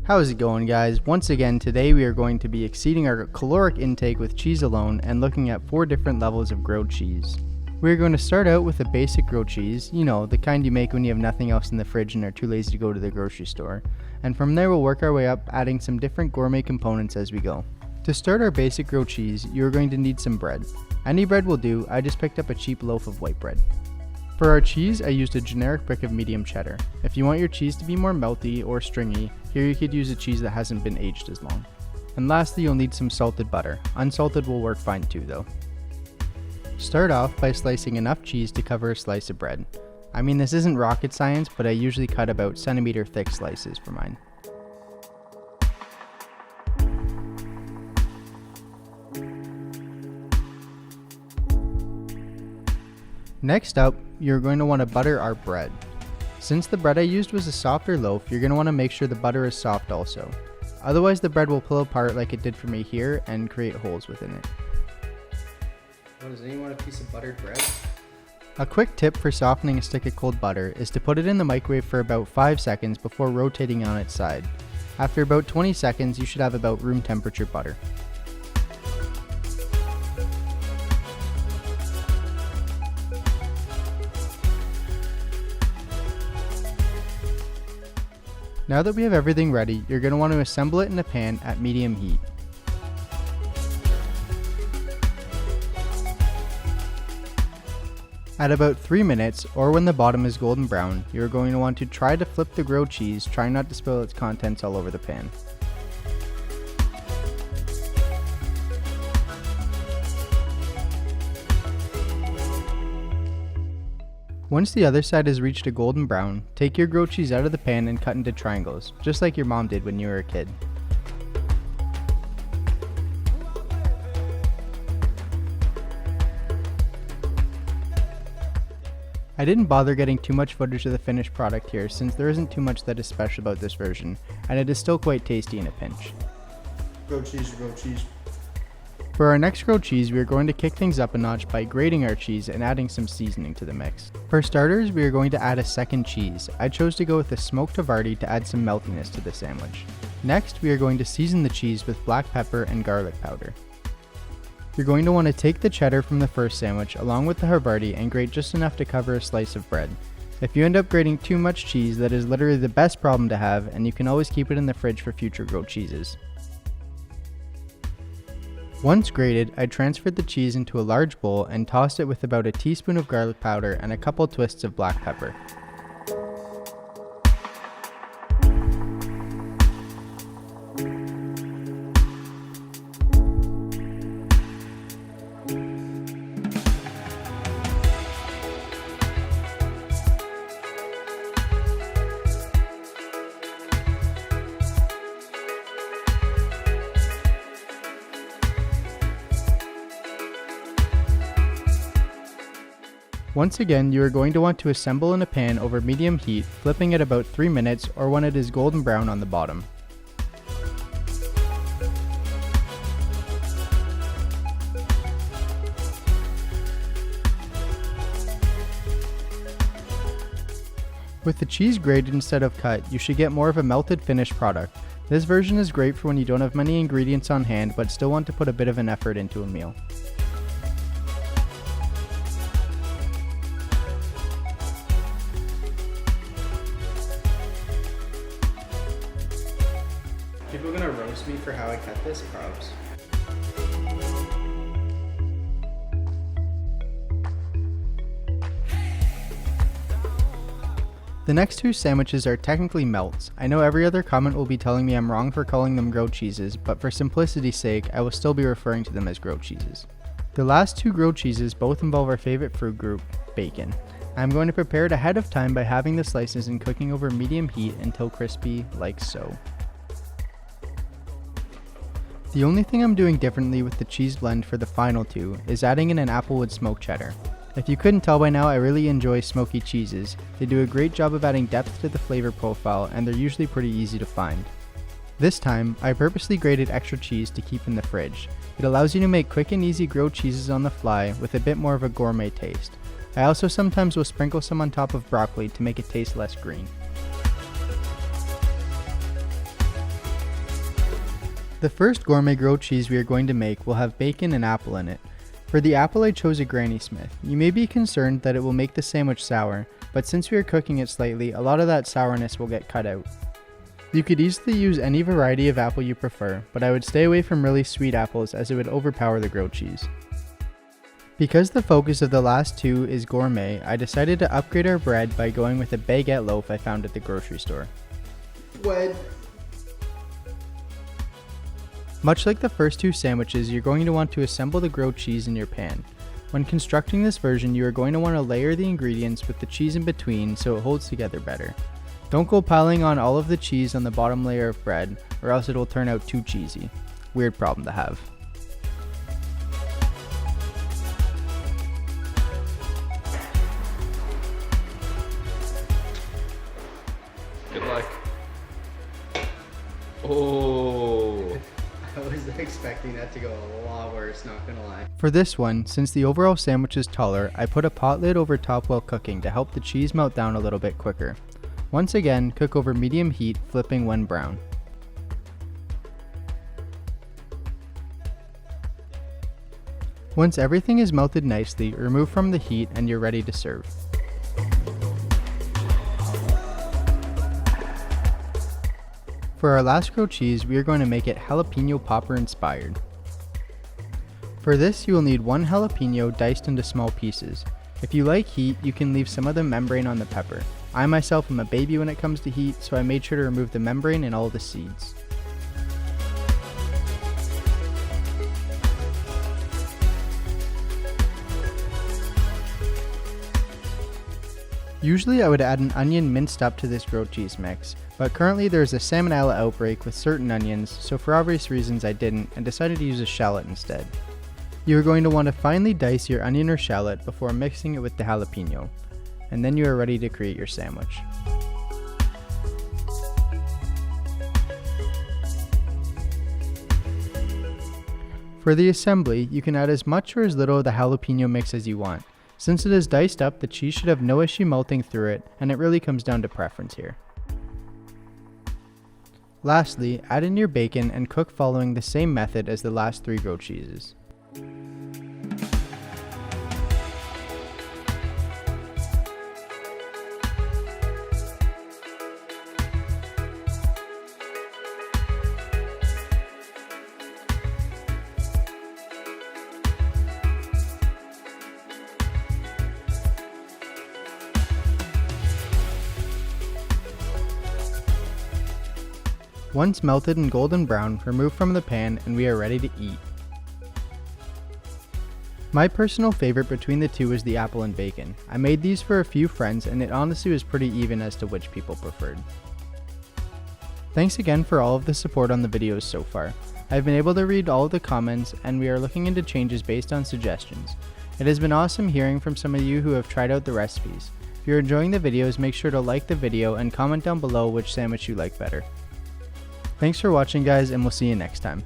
How's it going, guys? Once again, today we are going to be exceeding our caloric intake with cheese alone and looking at 4 different levels of grilled cheese. We're going to start out with a basic grilled cheese, you know, the kind you make when you have nothing else in the fridge and are too lazy to go to the grocery store. And from there we'll work our way up, adding some different gourmet components as we go. To start our basic grilled cheese, you are going to need some bread. Any bread will do. I just picked up a cheap loaf of white bread. For our cheese, I used a generic brick of medium cheddar. If you want your cheese to be more melty or stringy, here you could use a cheese that hasn't been aged as long. And lastly, you'll need some salted butter. Unsalted will work fine too though. Start off by slicing enough cheese to cover a slice of bread. I mean, this isn't rocket science, but I usually cut about centimeter thick slices for mine. Next up, you're going to want to butter our bread. Since the bread I used was a softer loaf, you're going to want to make sure the butter is soft also. Otherwise the bread will pull apart like it did for me here and create holes within it. Oh, does anyone want a piece of buttered bread? A quick tip for softening a stick of cold butter is to put it in the microwave for about 5 seconds before rotating on its side. After about 20 seconds, you should have about room temperature butter. Now that we have everything ready, you're going to want to assemble it in a pan at medium heat. At about 3 minutes, or when the bottom is golden brown, you're going to want to try to flip the grilled cheese, trying not to spill its contents all over the pan. Once the other side has reached a golden brown, take your grilled cheese out of the pan and cut into triangles, just like your mom did when you were a kid. I didn't bother getting too much footage of the finished product here since there isn't too much that is special about this version, and it is still quite tasty in a pinch. Grilled cheese, grilled cheese. For our next grilled cheese, we are going to kick things up a notch by grating our cheese and adding some seasoning to the mix. For starters, we are going to add a second cheese. I chose to go with the smoked Havarti to add some meltiness to the sandwich. Next, we are going to season the cheese with black pepper and garlic powder. You're going to want to take the cheddar from the first sandwich along with the Havarti and grate just enough to cover a slice of bread. If you end up grating too much cheese, that is literally the best problem to have, and you can always keep it in the fridge for future grilled cheeses. Once grated, I transferred the cheese into a large bowl and tossed it with about a teaspoon of garlic powder and a couple twists of black pepper. Once again, you are going to want to assemble in a pan over medium heat, flipping at about 3 minutes or when it is golden brown on the bottom. With the cheese grated instead of cut, you should get more of a melted finished product. This version is great for when you don't have many ingredients on hand but still want to put a bit of an effort into a meal. People are gonna roast me for how I cut this, props. The next 2 sandwiches are technically melts. I know every other comment will be telling me I'm wrong for calling them grilled cheeses, but for simplicity's sake, I will still be referring to them as grilled cheeses. The last 2 grilled cheeses both involve our favorite fruit group, bacon. I'm going to prepare it ahead of time by having the slices and cooking over medium heat until crispy, like so. The only thing I'm doing differently with the cheese blend for the final 2 is adding in an Applewood smoked cheddar. If you couldn't tell by now, I really enjoy smoky cheeses. They do a great job of adding depth to the flavor profile, and they're usually pretty easy to find. This time, I purposely grated extra cheese to keep in the fridge. It allows you to make quick and easy grilled cheeses on the fly with a bit more of a gourmet taste. I also sometimes will sprinkle some on top of broccoli to make it taste less green. The first gourmet grilled cheese we are going to make will have bacon and apple in it. For the apple I chose a Granny Smith. You may be concerned that it will make the sandwich sour, but since we are cooking it slightly, a lot of that sourness will get cut out. You could easily use any variety of apple you prefer, but I would stay away from really sweet apples as it would overpower the grilled cheese. Because the focus of the last two is gourmet, I decided to upgrade our bread by going with a baguette loaf I found at the grocery store. Wed. Much like the first two sandwiches, you're going to want to assemble the grilled cheese in your pan. When constructing this version, you are going to want to layer the ingredients with the cheese in between so it holds together better. Don't go piling on all of the cheese on the bottom layer of bread, or else it will turn out too cheesy. Weird problem to have. Good luck. Oh. I was expecting that to go a lot worse, not gonna lie. For this one, since the overall sandwich is taller, I put a pot lid over top while cooking to help the cheese melt down a little bit quicker. Once again, cook over medium heat, flipping when brown. Once everything is melted nicely, remove from the heat and you're ready to serve. For our last grilled cheese, we are going to make it jalapeno popper inspired. For this, you will need one jalapeno diced into small pieces. If you like heat, you can leave some of the membrane on the pepper. I myself am a baby when it comes to heat, so I made sure to remove the membrane and all the seeds. Usually I would add an onion minced up to this grilled cheese mix, but currently there is a salmonella outbreak with certain onions, so for obvious reasons I didn't and decided to use a shallot instead. You are going to want to finely dice your onion or shallot before mixing it with the jalapeno, and then you are ready to create your sandwich. For the assembly, you can add as much or as little of the jalapeno mix as you want. Since it is diced up, the cheese should have no issue melting through it, and it really comes down to preference here. Lastly, add in your bacon and cook following the same method as the last three grilled cheeses. Once melted and golden brown, remove from the pan and we are ready to eat. My personal favorite between the two is the apple and bacon. I made these for a few friends and it honestly was pretty even as to which people preferred. Thanks again for all of the support on the videos so far. I've been able to read all of the comments and we are looking into changes based on suggestions. It has been awesome hearing from some of you who have tried out the recipes. If you're enjoying the videos, make sure to like the video and comment down below which sandwich you like better. Thanks for watching guys, and we'll see you next time.